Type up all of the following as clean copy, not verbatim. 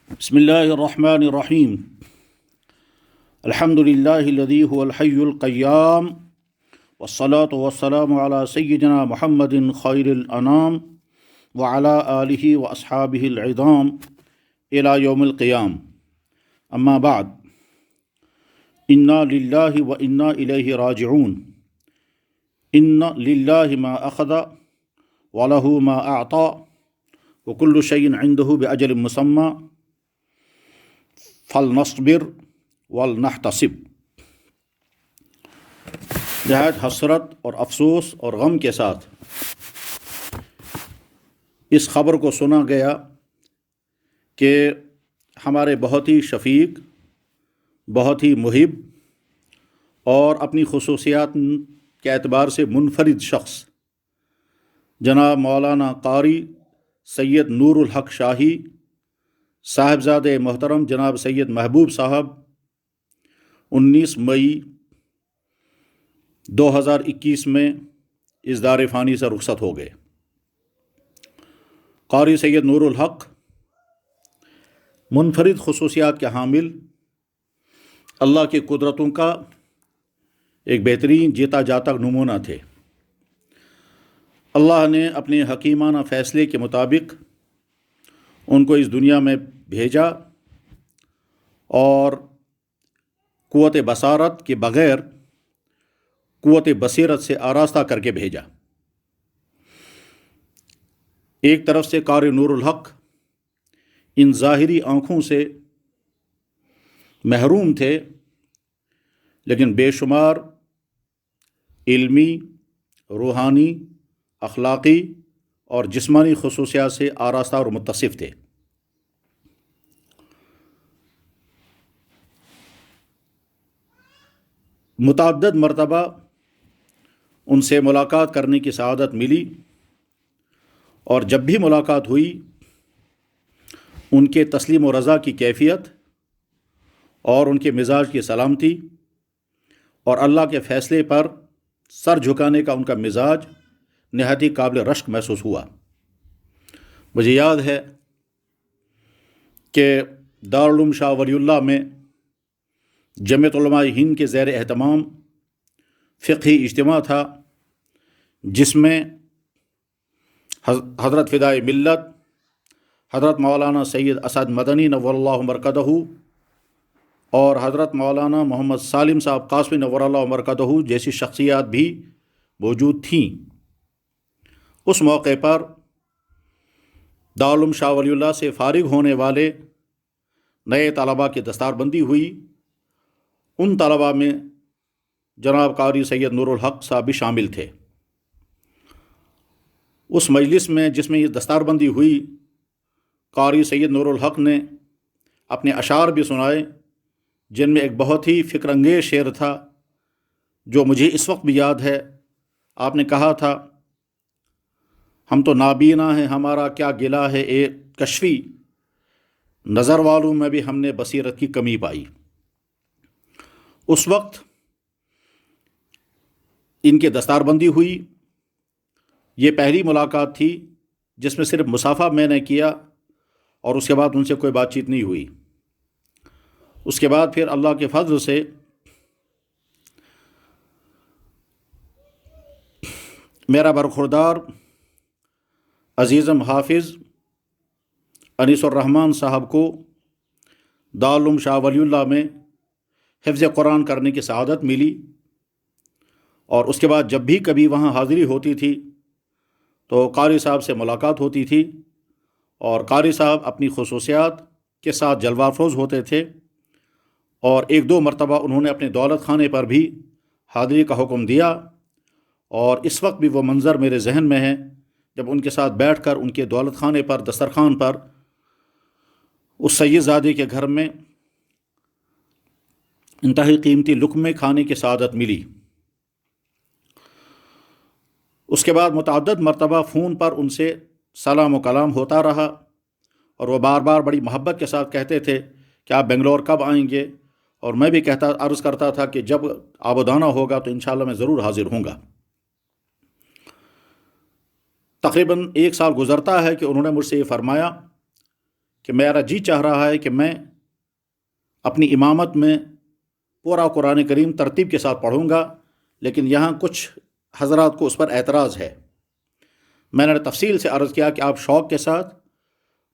بسم الله الرحمن الرحيم. الحمد لله الذي هو الحي القيام، والصلاة والسلام على سيدنا محمد خير الأنام وعلى آله وأصحابه العظام إلى يوم القيام. أما بعد، إنا لله وإنا إليه راجعون. إن لله ما أخذ وله ما أعطى وكل شيء عنده بأجل مسمى فلنصبر ولنحتسب. نہایت حسرت اور افسوس اور غم کے ساتھ اس خبر کو سنا گیا کہ ہمارے بہت ہی شفیق، بہت ہی محب اور اپنی خصوصیات کے اعتبار سے منفرد شخص جناب مولانا قاری سید نور الحق شاہی صاحبزادہ محترم جناب سید محبوب صاحب 19 مئی 2021 میں اس دار فانی سے رخصت ہو گئے۔ قاری سید نور الحق منفرد خصوصیات کے حامل، اللہ کی قدرتوں کا ایک بہترین جیتا جاتا نمونہ تھے۔ اللہ نے اپنے حکیمانہ فیصلے کے مطابق ان کو اس دنیا میں بھیجا اور قوت بصارت کے بغیر قوت بصیرت سے آراستہ کر کے بھیجا۔ ایک طرف سے قاری نور الحق ان ظاہری آنکھوں سے محروم تھے، لیکن بے شمار علمی، روحانی، اخلاقی اور جسمانی خصوصیات سے آراستہ اور متصف تھے۔ متعدد مرتبہ ان سے ملاقات کرنے کی سعادت ملی، اور جب بھی ملاقات ہوئی ان کے تسلیم و رضا کی کیفیت اور ان کے مزاج کی سلامتی اور اللہ کے فیصلے پر سر جھکانے کا ان کا مزاج نہایت ہی قابل رشک محسوس ہوا۔ مجھے یاد ہے کہ دارالعلوم شاہ ولی اللہ میں جمعیت علماء ہند کے زیر اہتمام فقہی اجتماع تھا، جس میں حضرت فدائے ملت حضرت مولانا سید اسد مدنی نور اللہ مرکزہ اور حضرت مولانا محمد سالم صاحب قاسمی نور اللہ مرکزہ جیسی شخصیات بھی موجود تھیں۔ اس موقع پر دارالعلوم شاہ ولی اللہ سے فارغ ہونے والے نئے طلباء کی دستار بندی ہوئی۔ ان طلباء میں جناب قاری سید نور الحق صاحب بھی شامل تھے۔ اس مجلس میں جس میں یہ دستار بندی ہوئی، قاری سید نور الحق نے اپنے اشعار بھی سنائے، جن میں ایک بہت ہی فکر انگیز شعر تھا جو مجھے اس وقت بھی یاد ہے۔ آپ نے کہا تھا، ہم تو نابینا ہیں، ہمارا کیا گلہ ہے ایک کشفی، نظر والوں میں بھی ہم نے بصیرت کی کمی پائی۔ اس وقت ان کے دستار بندی ہوئی۔ یہ پہلی ملاقات تھی جس میں صرف مصافحہ میں نے کیا، اور اس کے بعد ان سے کوئی بات چیت نہیں ہوئی۔ اس کے بعد پھر اللہ کے فضل سے میرا برخوردار عزیزم حافظ انیس الرحمن صاحب کو دارالعلوم شاہ ولی اللہ میں حفظ قرآن کرنے کی سعادت ملی، اور اس کے بعد جب بھی کبھی وہاں حاضری ہوتی تھی تو قاری صاحب سے ملاقات ہوتی تھی، اور قاری صاحب اپنی خصوصیات کے ساتھ جلوہ افروز ہوتے تھے، اور ایک دو مرتبہ انہوں نے اپنے دولت خانے پر بھی حاضری کا حکم دیا، اور اس وقت بھی وہ منظر میرے ذہن میں ہے جب ان کے ساتھ بیٹھ کر ان کے دولت خانے پر دسترخوان پر اس سید زادے کے گھر میں انتہائی قیمتی لقمے کھانے کی سعادت ملی۔ اس کے بعد متعدد مرتبہ فون پر ان سے سلام و کلام ہوتا رہا، اور وہ بار بار بڑی محبت کے ساتھ کہتے تھے کہ آپ بنگلور کب آئیں گے، اور میں بھی عرض کرتا تھا کہ جب آبادانہ ہوگا تو انشاءاللہ میں ضرور حاضر ہوں گا۔ تقریباً 1 سال گزرتا ہے کہ انہوں نے مجھ سے یہ فرمایا کہ میرا جی چاہ رہا ہے کہ میں اپنی امامت میں پورا قرآن کریم ترتیب کے ساتھ پڑھوں گا، لیکن یہاں کچھ حضرات کو اس پر اعتراض ہے۔ میں نے تفصیل سے عرض کیا کہ آپ شوق کے ساتھ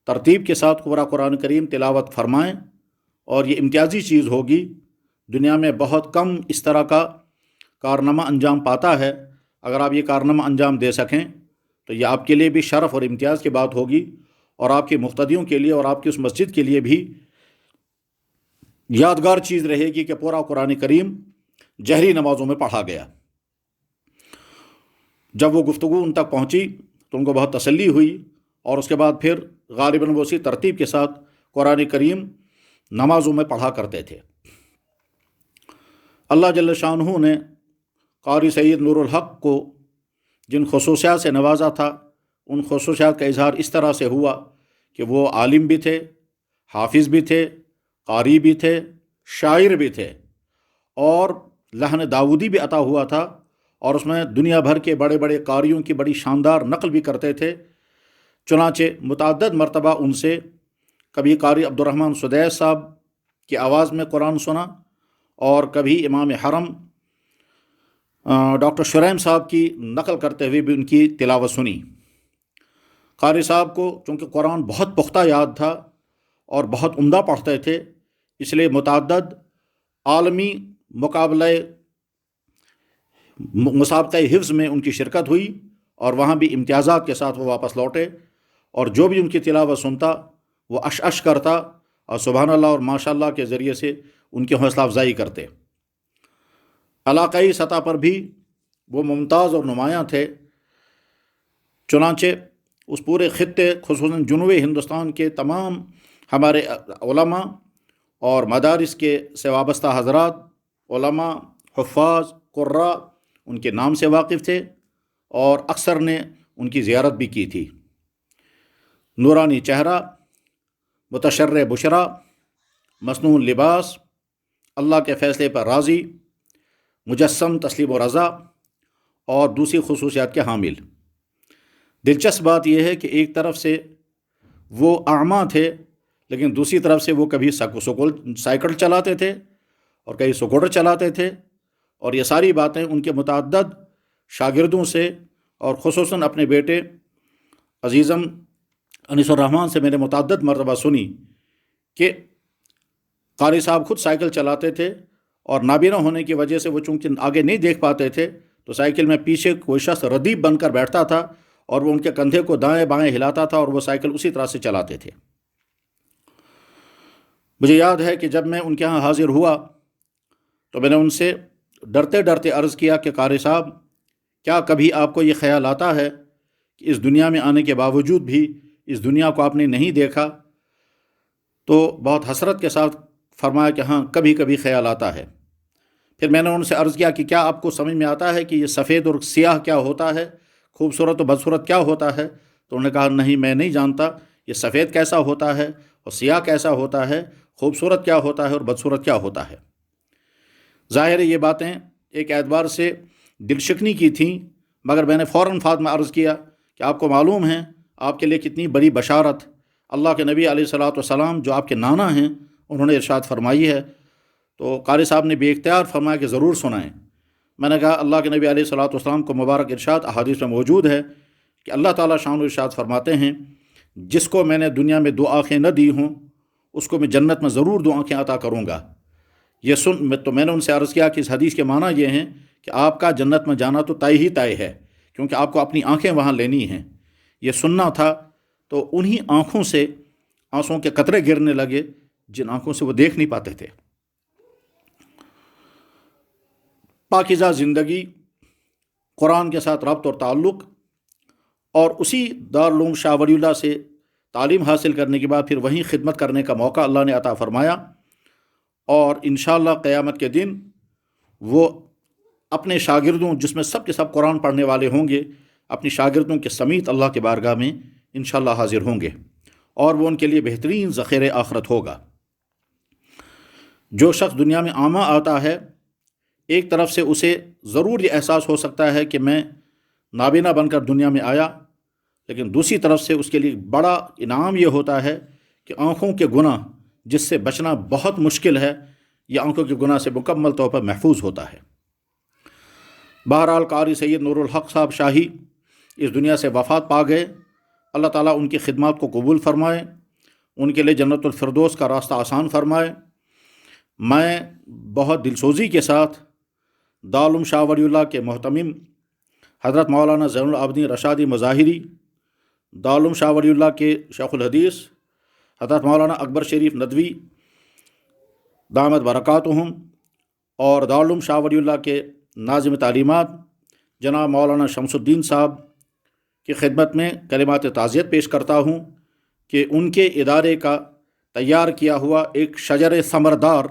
ترتیب کے ساتھ پورا قرآن کریم تلاوت فرمائیں، اور یہ امتیازی چیز ہوگی۔ دنیا میں بہت کم اس طرح کا کارنامہ انجام پاتا ہے۔ اگر آپ یہ کارنامہ انجام دے سکیں تو یہ آپ کے لیے بھی شرف اور امتیاز کی بات ہوگی، اور آپ کے مقتدیوں کے لیے اور آپ کی اس مسجد کے لیے بھی یادگار چیز رہے گی کہ پورا قرآن کریم جہری نمازوں میں پڑھا گیا۔ جب وہ گفتگو ان تک پہنچی تو ان کو بہت تسلی ہوئی، اور اس کے بعد پھر غالباً وہ اسی ترتیب کے ساتھ قرآن کریم نمازوں میں پڑھا کرتے تھے۔ اللہ جل شانہ نے قاری سید نور الحق کو جن خصوصیات سے نوازا تھا، ان خصوصیات کا اظہار اس طرح سے ہوا کہ وہ عالم بھی تھے، حافظ بھی تھے، قاری بھی تھے، شاعر بھی تھے، اور لحن داودی بھی عطا ہوا تھا، اور اس میں دنیا بھر کے بڑے بڑے قاریوں کی بڑی شاندار نقل بھی کرتے تھے۔ چنانچہ متعدد مرتبہ ان سے کبھی قاری عبدالرحمن سدیس صاحب کی آواز میں قرآن سنا، اور کبھی امام حرم ڈاکٹر شریم صاحب کی نقل کرتے ہوئے بھی ان کی تلاوت سنی۔ قاری صاحب کو چونکہ قرآن بہت پختہ یاد تھا اور بہت عمدہ پڑھتے تھے، اس لیے متعدد عالمی مسابقہ حفظ میں ان کی شرکت ہوئی، اور وہاں بھی امتیازات کے ساتھ وہ واپس لوٹے، اور جو بھی ان کی تلاوت سنتا وہ اش کرتا، اور سبحان اللہ اور ماشاء اللہ کے ذریعے سے ان کی حوصلہ افزائی کرتے۔ علاقائی سطح پر بھی وہ ممتاز اور نمایاں تھے۔ چنانچہ اس پورے خطے خصوصاً جنوبی ہندوستان کے تمام ہمارے علماء اور مدارس کے سے وابستہ حضرات، علماء، حفاظ، قراء ان کے نام سے واقف تھے، اور اکثر نے ان کی زیارت بھی کی تھی۔ نورانی چہرہ، متشرع بشرا، مصنون لباس، اللہ کے فیصلے پر راضی، مجسم تسلیم و رضا، اور دوسری خصوصیات کے حامل۔ دلچسپ بات یہ ہے کہ ایک طرف سے وہ اعمیٰ تھے، لیکن دوسری طرف سے وہ کبھی سائیکل چلاتے تھے اور کبھی اسکوٹر چلاتے تھے، اور یہ ساری باتیں ان کے متعدد شاگردوں سے، اور خصوصاً اپنے بیٹے عزیزم انیس الرحمن سے میں نے متعدد مرتبہ سنی کہ قاری صاحب خود سائیکل چلاتے تھے، اور نابینا ہونے کی وجہ سے وہ چونکہ آگے نہیں دیکھ پاتے تھے، تو سائیکل میں پیچھے کوئی شخص ردیف بن کر بیٹھتا تھا، اور وہ ان کے کندھے کو دائیں بائیں ہلاتا تھا، اور وہ سائیکل اسی طرح سے چلاتے تھے۔ مجھے یاد ہے کہ جب میں ان کے ہاں حاضر ہوا تو میں نے ان سے ڈرتے ڈرتے عرض کیا کہ قاری صاحب، کیا کبھی آپ کو یہ خیال آتا ہے کہ اس دنیا میں آنے کے باوجود بھی اس دنیا کو آپ نے نہیں دیکھا؟ تو بہت حسرت کے ساتھ فرمایا کہ ہاں، کبھی کبھی خیال آتا ہے۔ پھر میں نے ان سے عرض کیا کہ کیا آپ کو سمجھ میں آتا ہے کہ یہ سفید اور سیاہ کیا ہوتا ہے، خوبصورت و بدصورت کیا ہوتا ہے؟ تو انہوں نے کہا نہیں، میں نہیں جانتا یہ سفید کیسا ہوتا ہے اور سیاہ کیسا ہوتا ہے، خوبصورت کیا ہوتا ہے اور بدصورت کیا ہوتا ہے۔ ظاہر ہے یہ باتیں ایک اعتبار سے دل شکنی کی تھیں، مگر میں نے فوراً فاطمہ عرض کیا کہ آپ کو معلوم ہے آپ کے لیے کتنی بڑی بشارت اللہ کے نبی علیہ الصلوۃ والسلام جو آپ کے نانا ہیں انہوں نے ارشاد فرمائی ہے۔ تو قاری صاحب نے بے اختیار فرمایا کہ ضرور سنائیں۔ میں نے کہا اللہ کے نبی علیہ الصلوۃ والسلام کو مبارک ارشاد احادیث میں موجود ہے کہ اللہ تعالیٰ شان و ارشاد فرماتے ہیں، جس کو میں نے دنیا میں 2 آنکھیں نہ دی ہوں اس کو میں جنت میں ضرور 2 آنکھیں عطا کروں گا۔ یہ تو میں نے ان سے عرض کیا کہ اس حدیث کے معنی یہ ہیں کہ آپ کا جنت میں جانا تو طے ہی طے ہے، کیونکہ آپ کو اپنی آنکھیں وہاں لینی ہیں۔ یہ سننا تھا تو انہی آنکھوں سے آنسوں کے قطرے گرنے لگے جن آنکھوں سے وہ دیکھ نہیں پاتے تھے۔ پاکیزہ زندگی، قرآن کے ساتھ ربط اور تعلق، اور اسی دارالعلوم شاہ ولی اللہ سے تعلیم حاصل کرنے کے بعد پھر وہیں خدمت کرنے کا موقع اللہ نے عطا فرمایا، اور انشاءاللہ قیامت کے دن وہ اپنے شاگردوں، جس میں سب کے سب قرآن پڑھنے والے ہوں گے، اپنی شاگردوں کے سمیت اللہ کے بارگاہ میں انشاءاللہ حاضر ہوں گے، اور وہ ان کے لیے بہترین ذخیرہ آخرت ہوگا۔ جو شخص دنیا میں عامہ آتا ہے، ایک طرف سے اسے ضرور یہ احساس ہو سکتا ہے کہ میں نابینا بن کر دنیا میں آیا، لیکن دوسری طرف سے اس کے لیے بڑا انعام یہ ہوتا ہے کہ آنکھوں کے گناہ جس سے بچنا بہت مشکل ہے، یہ آنکھوں کے گناہ سے مکمل طور پر محفوظ ہوتا ہے۔ بہرحال قاری سید نور الحق صاحب شاہی اس دنیا سے وفات پا گئے۔ اللہ تعالیٰ ان کی خدمات کو قبول فرمائے، ان کے لیے جنت الفردوس کا راستہ آسان فرمائے۔ میں بہت دلسوزی کے ساتھ دارالعلوم شاہ ولی اللہ کے محتمم حضرت مولانا زین العابدین رشادی مظاہری، دارالعلوم شاہ ولی اللہ کے شیخ الحدیث حضرت مولانا اکبر شریف ندوی دامت برکاتہم، اور دارالعلوم شاہ ولی اللہ کے ناظم تعلیمات جناب مولانا شمس الدین صاحب کی خدمت میں کلمات تعزیت پیش کرتا ہوں کہ ان کے ادارے کا تیار کیا ہوا ایک شجر ثمردار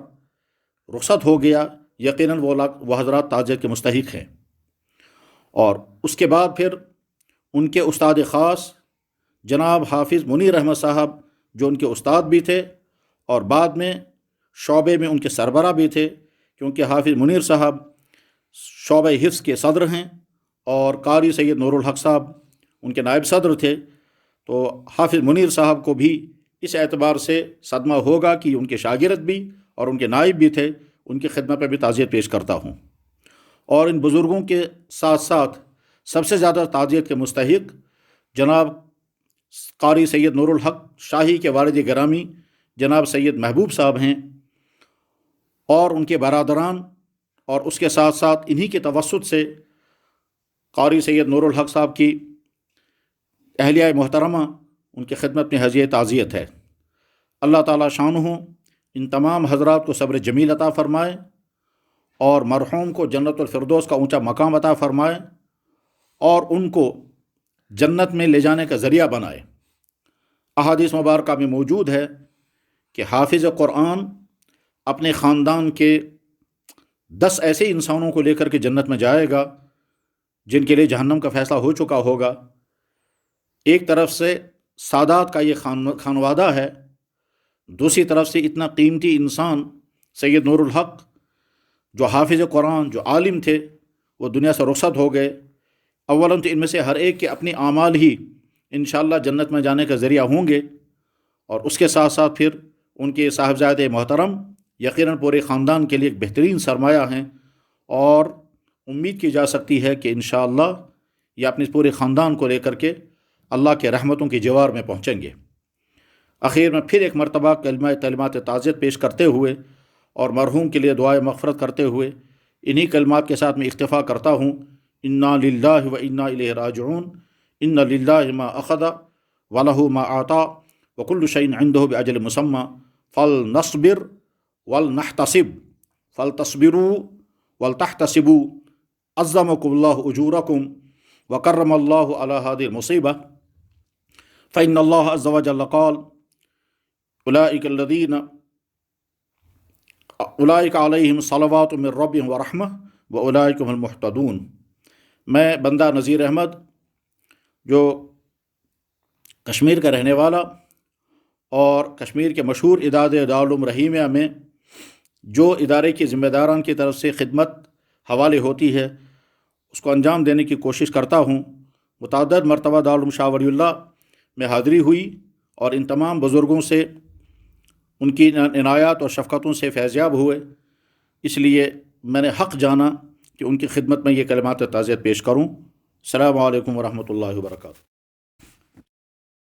رخصت ہو گیا۔ یقیناً وہ حضرات تعزیت کے مستحق ہیں۔ اور اس کے بعد پھر ان کے استاد خاص جناب حافظ منیر احمد صاحب، جو ان کے استاد بھی تھے اور بعد میں شعبے میں ان کے سربراہ بھی تھے، کیونکہ حافظ منیر صاحب شعبہ حفظ کے صدر ہیں اور قاری سید نور الحق صاحب ان کے نائب صدر تھے، تو حافظ منیر صاحب کو بھی اس اعتبار سے صدمہ ہوگا کہ ان کے شاگرد بھی اور ان کے نائب بھی تھے، ان کی خدمت پہ بھی تعزیت پیش کرتا ہوں۔ اور ان بزرگوں کے ساتھ ساتھ سب سے زیادہ تعزیت کے مستحق جناب قاری سید نور الحق شاہی کے والد گرامی جناب سید محبوب صاحب ہیں اور ان کے برادران، اور اس کے ساتھ ساتھ انہی کے توسط سے قاری سید نور الحق صاحب کی اہلیہ محترمہ ان کی خدمت میں حضیہ تعزیت ہے۔ اللہ تعالیٰ شانہ ان تمام حضرات کو صبر جمیل عطا فرمائے اور مرحوم کو جنت الفردوس کا اونچا مقام عطا فرمائے اور ان کو جنت میں لے جانے کا ذریعہ بنائے۔ احادیث مبارکہ میں موجود ہے کہ حافظ قرآن اپنے خاندان کے 10 ایسے انسانوں کو لے کر کے جنت میں جائے گا جن کے لیے جہنم کا فیصلہ ہو چکا ہوگا۔ ایک طرف سے سادات کا یہ خانوادہ ہے، دوسری طرف سے اتنا قیمتی انسان سید نور الحق جو حافظ قرآن، جو عالم تھے، وہ دنیا سے رخصت ہو گئے۔ اولاً تو ان میں سے ہر ایک کے اپنی اعمال ہی انشاءاللہ جنت میں جانے کا ذریعہ ہوں گے، اور اس کے ساتھ ساتھ پھر ان کے صاحبزادے محترم یقیناً پورے خاندان کے لیے ایک بہترین سرمایہ ہیں، اور امید کی جا سکتی ہے کہ انشاءاللہ یہ اپنے پورے خاندان کو لے کر کے اللہ کے رحمتوں کی جوار میں پہنچیں گے۔ آخر میں پھر ایک مرتبہ کلمات تعزیت پیش کرتے ہوئے اور مرحوم کے لیے دعائے مغفرت کرتے ہوئے انہی کلمات کے ساتھ میں اکتفا کرتا ہوں۔ انا للہ و انا الیہ راجعون، ان للہ ما اخذ ولہ ما اعطی وکل شیء عنده باجل مسمى فلنصبر ولنحتسب فلتصبروا ولتحتسبوا عظمکم اللہ اجورکم وکرم اللہ علی هذه المصیبہ فإن اللہ عز وجل قال اولئک علیہم صلوات من ربهم ورحمہ واولئک هم المہتدون۔ میں بندہ نذیر احمد، جو کشمیر کا رہنے والا اور کشمیر کے مشہور ادارے دارالعلوم رحیمیہ میں جو ادارے کی ذمہ داران کی طرف سے خدمت حوالے ہوتی ہے اس کو انجام دینے کی کوشش کرتا ہوں، متعدد مرتبہ دارالعلوم شاہ ولی اللہ میں حاضری ہوئی اور ان تمام بزرگوں سے ان کی عنایات اور شفقتوں سے فیضیاب ہوئے، اس لیے میں نے حق جانا کہ ان کی خدمت میں یہ کلمات تعزیت پیش کروں۔ السلام علیکم ورحمۃ اللہ وبرکاتہ۔